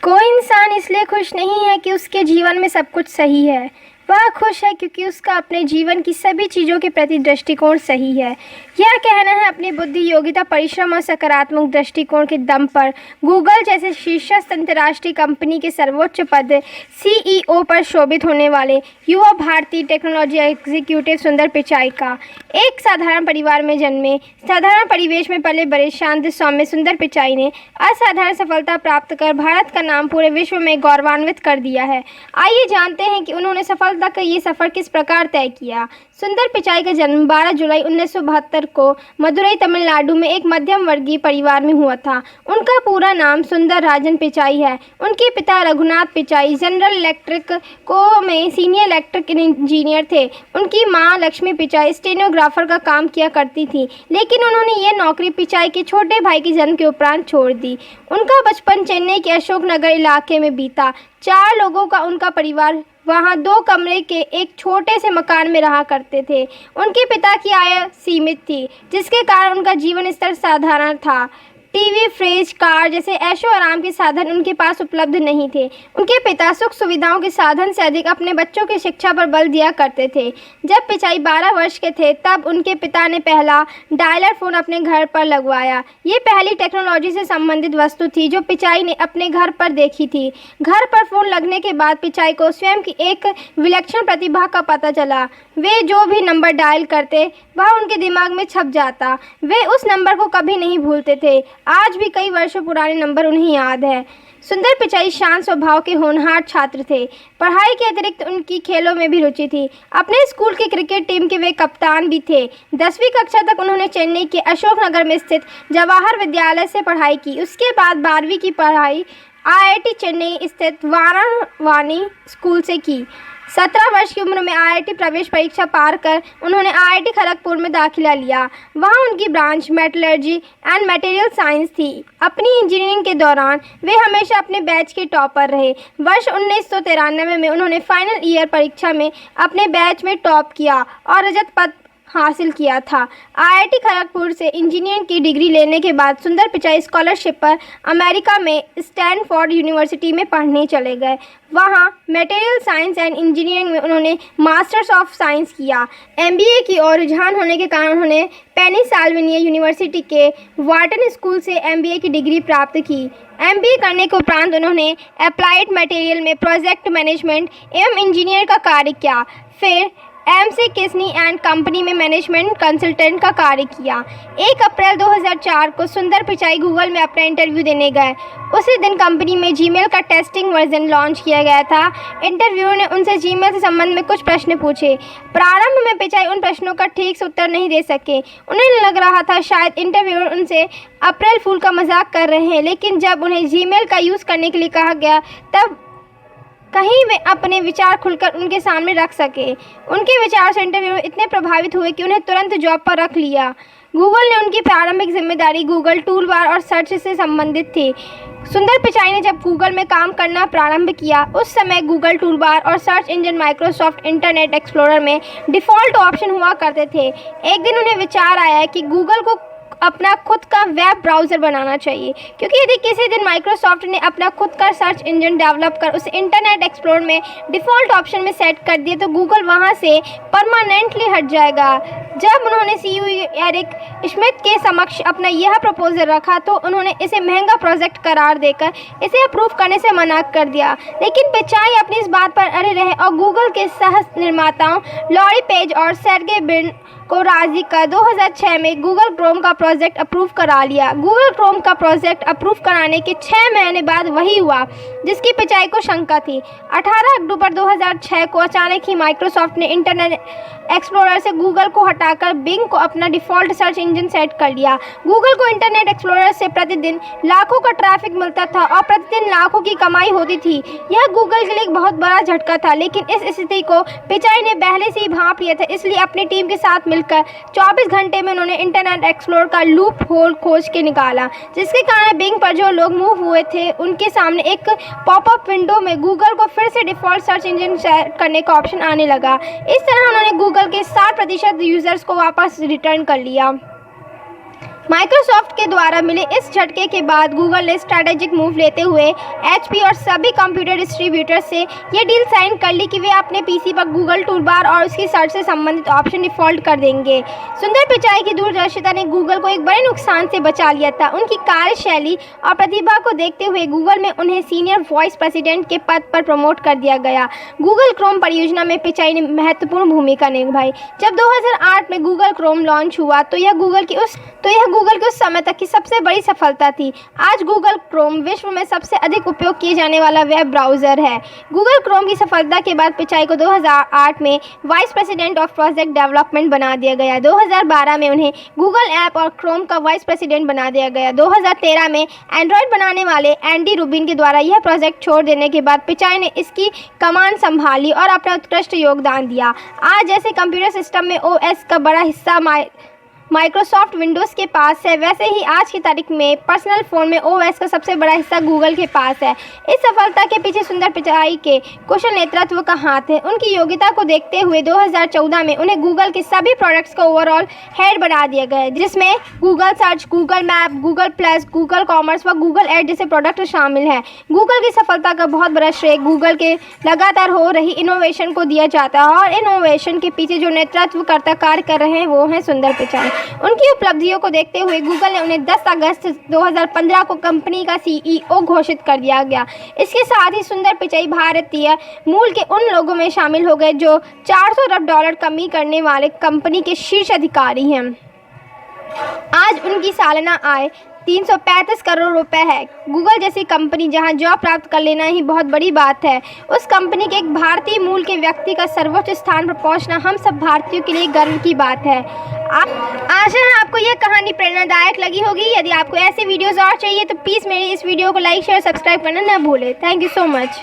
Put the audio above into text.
कोई इंसान इसलिए खुश नहीं है कि उसके जीवन में सब कुछ सही है। वह खुश है क्योंकि उसका अपने जीवन की सभी चीज़ों के प्रति दृष्टिकोण सही है। यह कहना है अपनी बुद्धि, योग्यता, परिश्रम और सकारात्मक दृष्टिकोण के दम पर गूगल जैसे शीर्षस्थ अंतर्राष्ट्रीय कंपनी के सर्वोच्च पद सीईओ पर शोभित होने वाले युवा भारतीय टेक्नोलॉजी एग्जीक्यूटिव सुंदर पिचाई का एक साधारण परिवार में जन्मे, साधारण परिवेश में पले बड़े, शांत सौम्य सुंदर पिचाई ने असाधारण सफलता प्राप्त कर भारत का नाम पूरे विश्व में गौरवान्वित कर दिया है। आइए जानते हैं कि उन्होंने सफलता का ये सफ़र किस प्रकार तय किया। सुंदर पिचाई का जन्म 12 जुलाई 1972 को मदुरई, तमिलनाडु में एक मध्यम वर्गीय परिवार में हुआ था। उनका पूरा नाम सुंदर राजन पिचाई है। उनके पिता रघुनाथ पिचाई जनरल इलेक्ट्रिक को में सीनियर इलेक्ट्रिक इंजीनियर थे। उनकी मां लक्ष्मी पिचाई स्टेनोग्राफर का काम किया करती थी, लेकिन उन्होंने ये नौकरी पिचाई के छोटे भाई के जन्म के उपरांत छोड़ दी। उनका बचपन चेन्नई के अशोकनगर इलाके में बीता। 4 लोगों का उनका परिवार वहाँ 2 कमरे के एक छोटे से मकान में रहा करते थे। उनके पिता की आय सीमित थी, जिसके कारण उनका जीवन स्तर साधारण था। टीवी, फ्रिज, कार जैसे ऐशो आराम के साधन उनके पास उपलब्ध नहीं थे। उनके पिता सुख सुविधाओं के साधन से अधिक अपने बच्चों की शिक्षा पर बल दिया करते थे। जब पिचाई 12 वर्ष के थे तब उनके पिता ने पहला डायलर फ़ोन अपने घर पर लगवाया। ये पहली टेक्नोलॉजी से संबंधित वस्तु थी जो पिचाई ने अपने घर पर देखी थी। घर पर फ़ोन लगने के बाद पिचाई को स्वयं की एक विलक्षण प्रतिभा का पता चला। वे जो भी नंबर डायल करते वह उनके दिमाग में छप जाता। वे उस नंबर को कभी नहीं भूलते थे। आज भी कई वर्षों पुराने नंबर उन्हें याद है। सुंदर पिचाई शांत स्वभाव के होनहार छात्र थे। पढ़ाई के अतिरिक्त उनकी खेलों में भी रुचि थी। अपने स्कूल की क्रिकेट टीम के वे कप्तान भी थे। 10वीं कक्षा तक उन्होंने चेन्नई के अशोकनगर में स्थित जवाहर विद्यालय से पढ़ाई की। उसके बाद 12वीं की पढ़ाई आईआईटी चेन्नई स्थित वारावानी स्कूल से की। 17 वर्ष की उम्र में आईआईटी प्रवेश परीक्षा पार कर उन्होंने आईआईटी खड़गपुर में दाखिला लिया। वहां उनकी branch metallurgy and material science थी। अपनी इंजीनियरिंग के दौरान वे हमेशा अपने बैच के टॉपर रहे। वर्ष 1993 में उन्होंने फाइनल ईयर परीक्षा में अपने बैच में टॉप किया और रजत पदक हासिल किया था। आईआईटी खड़गपुर से इंजीनियरिंग की डिग्री लेने के बाद सुंदर पिचाई स्कॉलरशिप पर अमेरिका में स्टैनफोर्ड यूनिवर्सिटी में पढ़ने चले गए। वहां मटेरियल साइंस एंड इंजीनियरिंग में उन्होंने मास्टर्स ऑफ साइंस किया। एमबीए की ओर रुझान होने के कारण उन्होंने पेनिसाल्वेनिया यूनिवर्सिटी के वार्टन स्कूल से एमबीए की डिग्री प्राप्त की। एमबीए करने के उपरांत उन्होंने अप्लाइड मटेरियल में प्रोजेक्ट मैनेजमेंट एवं इंजीनियर का कार्य किया। फिर एमसी किस्नी एंड कंपनी में मैनेजमेंट कंसल्टेंट का कार्य किया। 1 अप्रैल 2004 को सुंदर पिचाई गूगल में अपना इंटरव्यू देने गए। उसी दिन कंपनी में जीमेल का टेस्टिंग वर्जन लॉन्च किया गया था। इंटरव्यूअर ने उनसे जीमेल से संबंध में कुछ प्रश्न पूछे। प्रारंभ में पिचाई उन प्रश्नों का ठीक से उत्तर नहीं दे सके। उन्हें लग रहा था शायद इंटरव्यूअर उनसे अप्रैल फूल का मजाक कर रहे हैं, लेकिन जब उन्हें जीमेल का यूज़ करने के लिए कहा गया तब कहीं वे अपने विचार खुलकर उनके सामने रख सके। उनके विचार से इंटरव्यूअर इतने प्रभावित हुए कि उन्हें तुरंत जॉब पर रख लिया। गूगल ने उनकी प्रारंभिक जिम्मेदारी गूगल टूलबार और सर्च से संबंधित थी। सुंदर पिचाई ने जब गूगल में काम करना प्रारंभ किया उस समय गूगल टूलबार और search engine Microsoft internet explorer में डिफ़ॉल्ट ऑप्शन हुआ करते थे। एक दिन उन्हें विचार आया कि गूगल को अपना खुद का वेब ब्राउज़र बनाना चाहिए, क्योंकि यदि किसी दिन माइक्रोसॉफ्ट ने अपना खुद का सर्च इंजन डेवलप कर उसे इंटरनेट एक्सप्लोरर में डिफ़ॉल्ट ऑप्शन में सेट कर दिए तो गूगल वहां से परमानेंटली हट जाएगा। जब उन्होंने सीईओ एरिक स्मिथ के समक्ष अपना यह प्रपोजल रखा तो उन्होंने इसे महंगा प्रोजेक्ट करार देकर इसे अप्रूव करने से मना कर दिया, लेकिन पिचाई अपनी इस बात पर अड़े रहे और गूगल के सह निर्माताओं लॉरी पेज और सर्गे ब्रिन को राजी कर 2006 में गूगल क्रोम का प्रोजेक्ट अप्रूव करा लिया। गूगल क्रोम का प्रोजेक्ट अप्रूव कराने के 6 महीने बाद वही हुआ जिसकी पिचाई को शंका थी। 18 अक्टूबर 2006 को अचानक ही माइक्रोसॉफ्ट ने इंटरनेट एक्सप्लोरर से गूगल को हटाकर बिंग को अपना डिफ़ॉल्ट सर्च इंजन सेट कर लिया। गूगल को इंटरनेट एक्सप्लोरर से प्रतिदिन लाखों का ट्रैफिक मिलता था और प्रतिदिन लाखों की कमाई होती थी। यह गूगल के लिए एक बहुत बड़ा झटका था, लेकिन इस स्थिति को पिचाई ने पहले से ही भांप लिया था। इसलिए अपनी टीम के साथ मिलकर 24 घंटे में उन्होंने इंटरनेट एक्सप्लोरर का लूप होल खोज के निकाला, जिसके कारण बिंग पर जो लोग मूव हुए थे उनके सामने एक पॉपअप विंडो में गूगल को फिर से डिफ़ॉल्ट सर्च इंजन सेट करने का ऑप्शन आने लगा। इस तरह उन्होंने गूगल के 60% यूज़र्स को वापस रिटर्न कर लिया। माइक्रोसॉफ्ट के द्वारा मिले इस झटके के बाद गूगल ने स्ट्रैटेजिक मूव लेते हुए एचपी और सभी कंप्यूटर डिस्ट्रीब्यूटर्स से ये डील साइन कर ली कि वे अपने पीसी पर गूगल टूलबार और उसकी सर्च से संबंधित ऑप्शन डिफ़ॉल्ट कर देंगे। सुंदर पिचाई की दूरदर्शिता ने गूगल को एक बड़े नुकसान से बचा लिया था। उनकी कार्यशैली और प्रतिभा को देखते हुए गूगल में उन्हें सीनियर वाइस प्रेसिडेंट के पद पर प्रमोट कर दिया गया। गूगल क्रोम परियोजना में पिचाई ने महत्वपूर्ण भूमिका निभाई। जब 2008 में गूगल क्रोम लॉन्च हुआ तो यह गूगल की उस समय तक की सबसे बड़ी सफलता थी। आज गूगल क्रोम विश्व में सबसे अधिक उपयोग किए जाने वाला वेब ब्राउज़र है। गूगल क्रोम की सफलता के बाद पिचाई को 2008 में vice president of project development बना दिया गया। 2012 में उन्हें गूगल ऐप और क्रोम का वाइस प्रेसिडेंट बना दिया गया। 2013 में एंड्रॉयड बनाने वाले एंडी रूबिन के द्वारा यह प्रोजेक्ट छोड़ देने के बाद पिचाई ने इसकी कमान संभाली और अपना उत्कृष्ट योगदान दिया। आज जैसे कंप्यूटर सिस्टम में ओएस का बड़ा हिस्सा माइक्रोसॉफ्ट विंडोज़ के पास है, वैसे ही आज की तारीख में पर्सनल फ़ोन में ओएस का सबसे बड़ा हिस्सा गूगल के पास है। इस सफलता के पीछे सुंदर पिचाई के कुशल नेतृत्व का हाथ है। उनकी योग्यता को देखते हुए 2014 में उन्हें गूगल के सभी प्रोडक्ट्स का ओवरऑल हेड बना दिया गया, जिसमें Google search, Google map, Google plus, Google commerce व गूगल एड जैसे प्रोडक्ट शामिल हैं। गूगल की सफलता का बहुत बड़ा श्रेय गूगल के लगातार हो रही इनोवेशन को दिया जाता है और इनोवेशन के पीछे जो नेतृत्व करता कार्य कर रहे हैं वो हैं सुंदर पिचाई। उनकी उपलब्धियों को देखते हुए गूगल ने उन्हें 10 अगस्त 2015 को कंपनी का सीईओ घोषित कर दिया गया। इसके साथ ही सुंदर पिचाई भारतीय मूल के उन लोगों में शामिल हो गए जो $400 अरब कमी करने वाले कंपनी के शीर्ष अधिकारी हैं। आज उनकी सालाना आय 335 करोड़ रुपए है। गूगल जैसी कंपनी जहां जॉब प्राप्त कर लेना ही बहुत बड़ी बात है, उस कंपनी के एक भारतीय मूल के व्यक्ति का सर्वोच्च स्थान पर पहुंचना हम सब भारतीयों के लिए गर्व की बात है। आशा है आपको यह कहानी प्रेरणादायक लगी होगी। यदि आपको ऐसे वीडियोस और चाहिए तो प्लीज़ मेरे इस वीडियो को लाइक, शेयर, सब्सक्राइब करना न भूलें। Thank you so much.